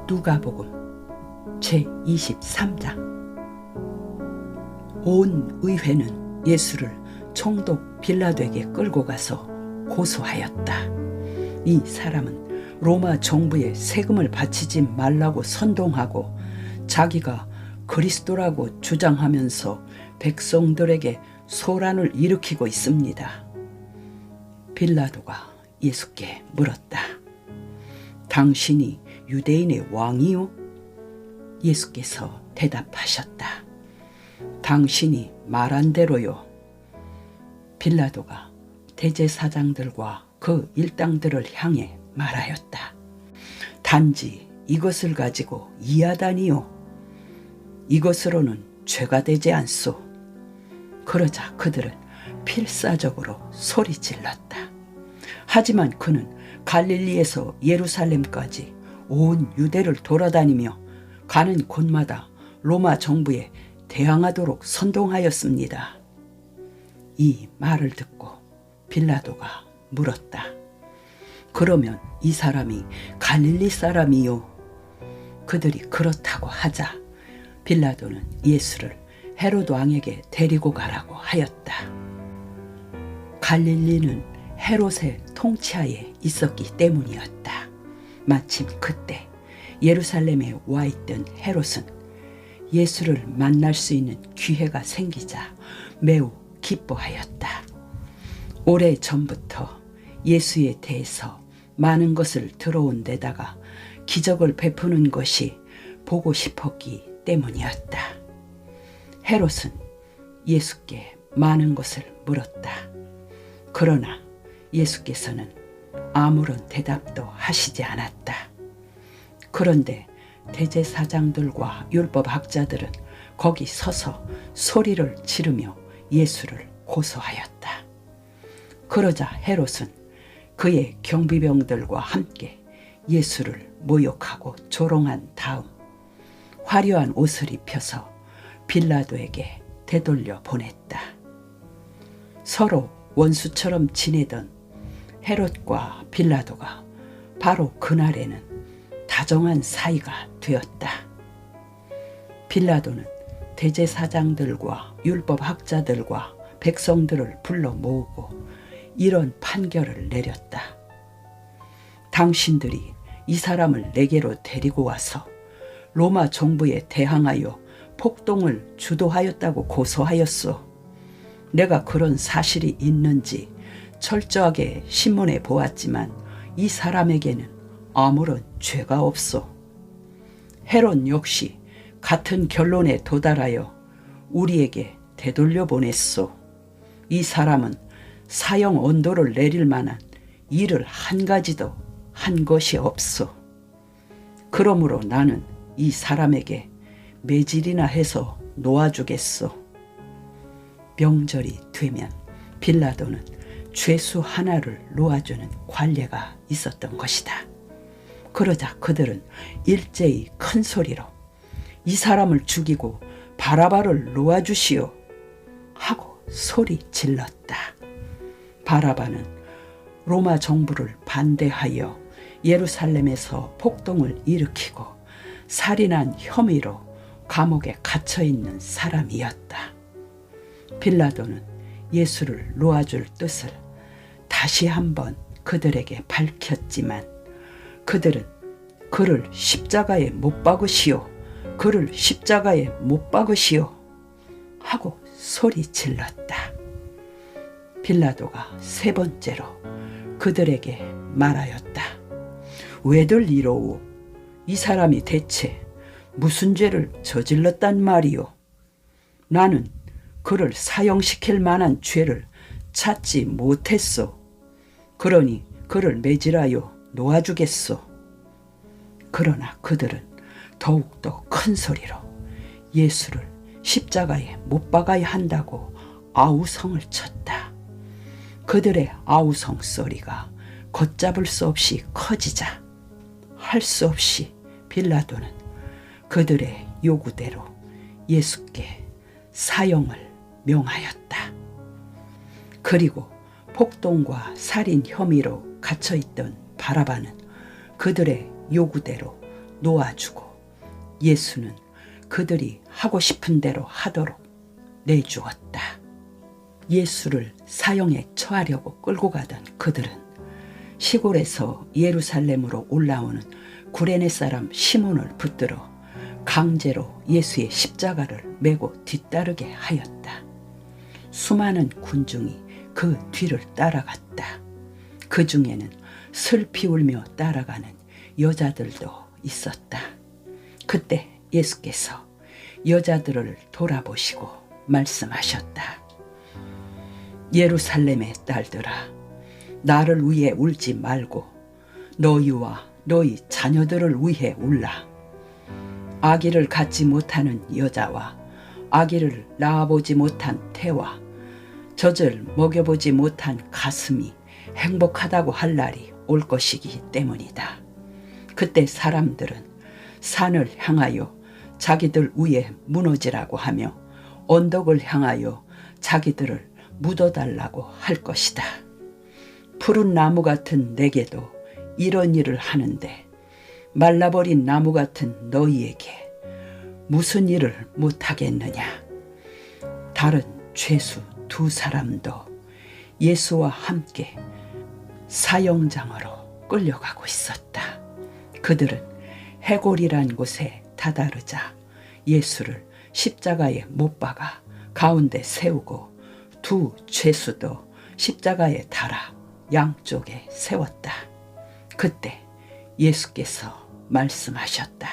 누가복음 제23장. 온 의회는 예수를 총독 빌라도에게 끌고 가서 고소하였다. 이 사람은 로마 정부에 세금을 바치지 말라고 선동하고 자기가 그리스도라고 주장하면서 백성들에게 소란을 일으키고 있습니다. 빌라도가 예수께 물었다. 당신이 유대인의 왕이요? 예수께서 대답하셨다. 당신이 말한 대로요. 빌라도가 대제사장들과 그 일당들을 향해 말하였다. 단지 이것을 가지고 이하다니요. 이것으로는 죄가 되지 않소. 그러자 그들은 필사적으로 소리질렀다. 하지만 그는 갈릴리에서 예루살렘까지 온 유대를 돌아다니며 가는 곳마다 로마 정부에 대항하도록 선동하였습니다. 이 말을 듣고 빌라도가 물었다. 그러면 이 사람이 갈릴리 사람이요? 그들이 그렇다고 하자 빌라도는 예수를 헤롯 왕에게 데리고 가라고 하였다. 갈릴리는 헤롯의 통치하에 있었기 때문이었다. 마침 그때 예루살렘에 와 있던 헤롯은 예수를 만날 수 있는 기회가 생기자 매우 기뻐하였다. 오래전부터 예수에 대해서 많은 것을 들어온 데다가 기적을 베푸는 것이 보고 싶었기 때문이었다. 헤롯은 예수께 많은 것을 물었다. 그러나 예수께서는 아무런 대답도 하시지 않았다. 그런데 대제사장들과 율법학자들은 거기 서서 소리를 지르며 예수를 고소하였다. 그러자 헤롯은 그의 경비병들과 함께 예수를 모욕하고 조롱한 다음 화려한 옷을 입혀서 빌라도에게 되돌려 보냈다. 서로 원수처럼 지내던 헤롯과 빌라도가 바로 그날에는 다정한 사이가 되었다. 빌라도는 대제사장들과 율법학자들과 백성들을 불러 모으고 이런 판결을 내렸다. 당신들이 이 사람을 내게로 데리고 와서 로마 정부에 대항하여 폭동을 주도하였다고 고소하였소. 내가 그런 사실이 있는지 철저하게 신문에 보았지만 이 사람에게는 아무런 죄가 없소. 헤롯 역시 같은 결론에 도달하여 우리에게 되돌려 보냈소. 이 사람은 사형 언도를 내릴 만한 일을 한 가지도 한 것이 없소. 그러므로 나는 이 사람에게 매질이나 해서 놓아주겠소. 명절이 되면 빌라도는 죄수 하나를 놓아주는 관례가 있었던 것이다. 그러자 그들은 일제히 큰 소리로 이 사람을 죽이고 바라바를 놓아주시오 하고 소리 질렀다. 바라바는 로마 정부를 반대하여 예루살렘에서 폭동을 일으키고 살인한 혐의로 감옥에 갇혀있는 사람이었다. 빌라도는 예수를 놓아줄 뜻을 다시 한번 그들에게 밝혔지만 그들은 그를 십자가에 못 박으시오, 그를 십자가에 못 박으시오 하고 소리 질렀다. 빌라도가 세 번째로 그들에게 말하였다. 왜들 이러오? 이 사람이 대체 무슨 죄를 저질렀단 말이오? 나는 그를 사형시킬 만한 죄를 찾지 못했소. 그러니 그를 매질하여 놓아주겠소. 그러나 그들은 더욱더 큰 소리로 예수를 십자가에 못 박아야 한다고 아우성을 쳤다. 그들의 아우성 소리가 걷잡을 수 없이 커지자 할 수 없이 빌라도는 그들의 요구대로 예수께 사형을 명하였다. 그리고 폭동과 살인 혐의로 갇혀있던 바라바는 그들의 요구대로 놓아주고 예수는 그들이 하고 싶은 대로 하도록 내주었다. 예수를 사형에 처하려고 끌고 가던 그들은 시골에서 예루살렘으로 올라오는 구레네 사람 시몬을 붙들어 강제로 예수의 십자가를 메고 뒤따르게 하였다. 수많은 군중이 그 뒤를 따라갔다. 그 중에는 슬피 울며 따라가는 여자들도 있었다. 그때 예수께서 여자들을 돌아보시고 말씀하셨다. 예루살렘의 딸들아, 나를 위해 울지 말고 너희와 너희 자녀들을 위해 울라. 아기를 갖지 못하는 여자와 아기를 낳아보지 못한 태와 젖을 먹여보지 못한 가슴이 행복하다고 할 날이 올 것이기 때문이다. 그때 사람들은 산을 향하여 자기들 위에 무너지라고 하며 언덕을 향하여 자기들을 묻어달라고 할 것이다. 푸른 나무 같은 내게도 이런 일을 하는데 말라버린 나무 같은 너희에게 무슨 일을 못하겠느냐. 다른 죄수 두 사람도 예수와 함께 사형장으로 끌려가고 있었다. 그들은 해골이란 곳에 다다르자 예수를 십자가에 못 박아 가운데 세우고 두 죄수도 십자가에 달아 양쪽에 세웠다. 그때 예수께서 말씀하셨다.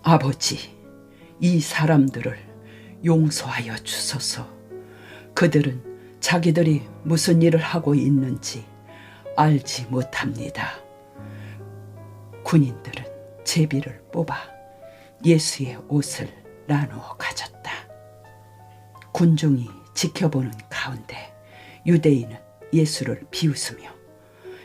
아버지, 이 사람들을 용서하여 주소서. 그들은 자기들이 무슨 일을 하고 있는지 알지 못합니다. 군인들은 제비를 뽑아 예수의 옷을 나누어 가졌다. 군중이 지켜보는 가운데 유대인은 예수를 비웃으며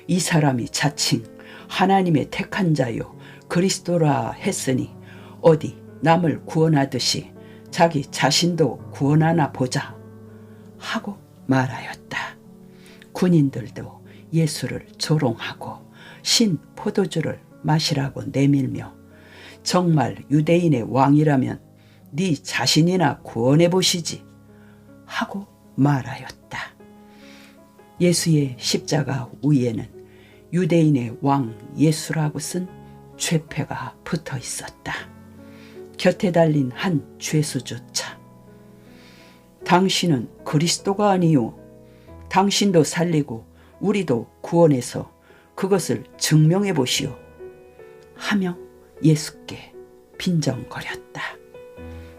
이 사람이 자칭 하나님의 택한 자요 그리스도라 했으니 어디 남을 구원하듯이 자기 자신도 구원하나 보자 하고 말하였다. 군인들도 예수를 조롱하고 신 포도주를 마시라고 내밀며 정말 유대인의 왕이라면 네 자신이나 구원해 보시지 하고 말하였다. 예수의 십자가 위에는 유대인의 왕 예수라고 쓴 죄패가 붙어 있었다. 곁에 달린 한 죄수조차 당신은 그리스도가 아니요 당신도 살리고 우리도 구원해서 그것을 증명해 보시오 하며 예수께 빈정거렸다.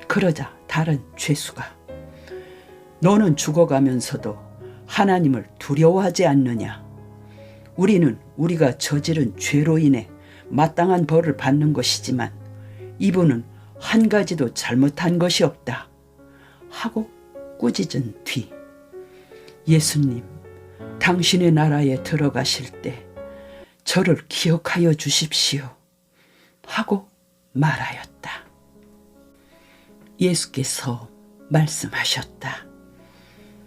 그러자 다른 죄수가 너는 죽어가면서도 하나님을 두려워하지 않느냐. 우리는 우리가 저지른 죄로 인해 마땅한 벌을 받는 것이지만 이분은 한 가지도 잘못한 것이 없다 하고 꾸짖은 뒤 예수님, 당신의 나라에 들어가실 때 저를 기억하여 주십시오 하고 말하였다. 예수께서 말씀하셨다.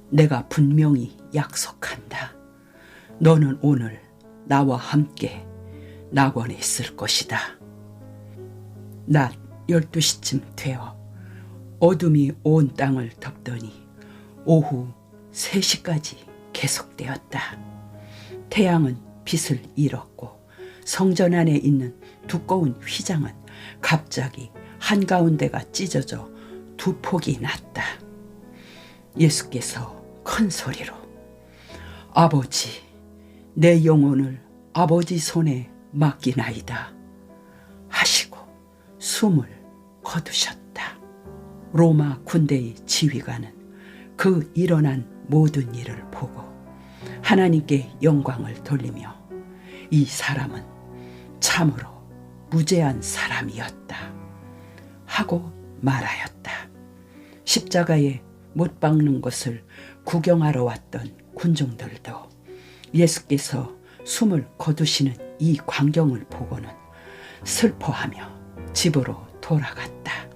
내가 분명히 약속한다. 너는 오늘 나와 함께 낙원에 있을 것이다. 낮 12시쯤 되어 어둠이 온 땅을 덮더니 오후 3시까지 계속되었다. 태양은 빛을 잃었고 성전 안에 있는 두꺼운 휘장은 갑자기 한가운데가 찢어져 두 폭이 났다. 예수께서 큰 소리로 아버지, 내 영혼을 아버지 손에 맡기나이다 하시고 숨을 거두셨다. 로마 군대의 지휘관은 그 일어난 모든 일을 보고 하나님께 영광을 돌리며 이 사람은 참으로 무죄한 사람이었다 하고 말하였다. 십자가에 못 박는 것을 구경하러 왔던 군중들도 예수께서 숨을 거두시는 이 광경을 보고는 슬퍼하며 집으로 돌아갔다.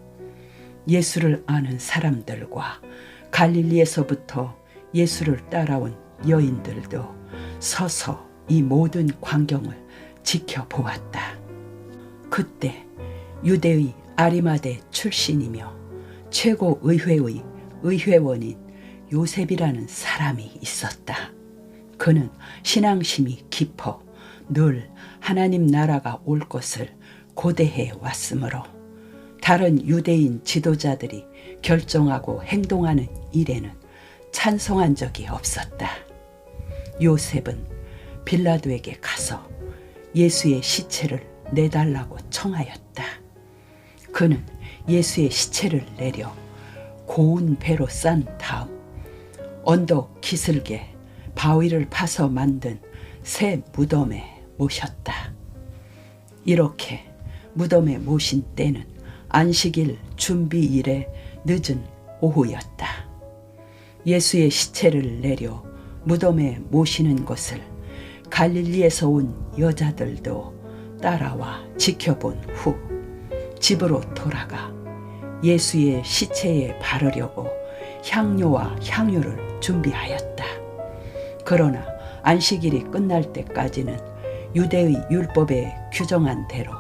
예수를 아는 사람들과 갈릴리에서부터 예수를 따라온 여인들도 서서 이 모든 광경을 지켜보았다. 그때 유대의 아리마대 출신이며 최고 의회의 의회원인 요셉이라는 사람이 있었다. 그는 신앙심이 깊어 늘 하나님 나라가 올 것을 고대해 왔으므로 다른 유대인 지도자들이 결정하고 행동하는 일에는 찬성한 적이 없었다. 요셉은 빌라도에게 가서 예수의 시체를 내달라고 청하였다. 그는 예수의 시체를 내려 고운 배로 싼 다음 언덕 기슭에 바위를 파서 만든 새 무덤에 모셨다. 이렇게 무덤에 모신 때는 안식일 준비일에 늦은 오후였다. 예수의 시체를 내려 무덤에 모시는 것을 갈릴리에서 온 여자들도 따라와 지켜본 후 집으로 돌아가 예수의 시체에 바르려고 향료와 향유를 준비하였다. 그러나 안식일이 끝날 때까지는 유대의 율법에 규정한 대로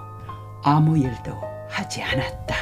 아무 일도 하지 않았다.